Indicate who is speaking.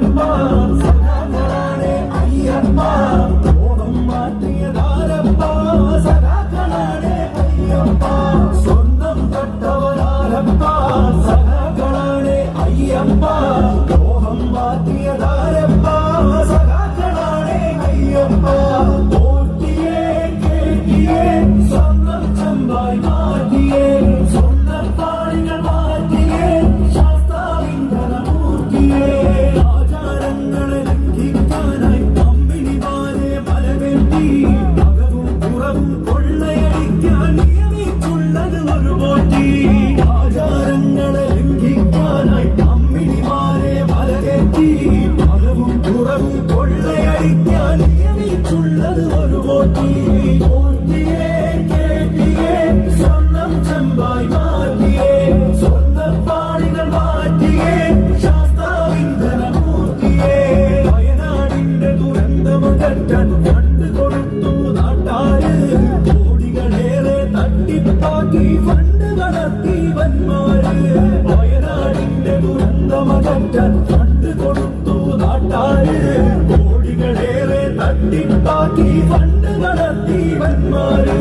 Speaker 1: അയ്യപ്പ സഖാക്കളാണേ അയ്യപ്പ മോഹം മാറ്റിയതാരപ്പ സഖാക്കളാണേ അയ്യപ്പ സ്വന്തം തൊട്ടവനാരപ്പ സഖാക്കളാണേ അയ്യപ്പ മോഹം മാറ്റിയതാരപ്പ സഖാക്കളാണേ അയ്യപ്പ ഓട്ടിയേ കേട്ടിയേ സ്വന്തം ചെമ്പായി മാറ്റിയേ സ്വന്തം പാടികൾ മാറ്റിയേ ശാസ്താവിന്ദനമൂർത്തിയേ ആചാരങ്ങളെ ലംഘിക്കാനായി കമ്പനിമാരെ മലവെട്ടി അകവും പുറവും കൊള്ളയടിക്കാൻ നിയമിച്ചുള്ളത് ഒരു പോറ്റി ആചാരങ്ങളെ ലംഘിക്കാനായി കമ്പനിമാരെ മലകെട്ടി അകവും പുറവും കൊള്ളയടിക്കാൻ നിയമിച്ചുള്ളത് ഒരു പോറ്റി ഓട്ടിയേ കേട്ടിയേ സ്വന്തം ചെമ്പായി മാറ്റിയേ സ്വന്തം പാടികൾ മാറ്റിയേ ശാസ്താവിന്ദനമൂർത്തിയേ വയനാടിന്റെ ദുരന്തമകറ്റാൻ ഫണ്ട് കൊടുത്തു നാട്ടാര് കോടികളേറെ തട്ടിപ്പാക്കി ഫണ്ട് കടത്തി വന്മാര് വയനാടിന്റെ ദുരന്തമകറ്റാൻ ഫണ്ട് കൊടുത്തു നാട്ടാര് കോടികളേറെ തട്ടിപ്പാക്കി ഫണ്ട് കടത്തി വന്മാര്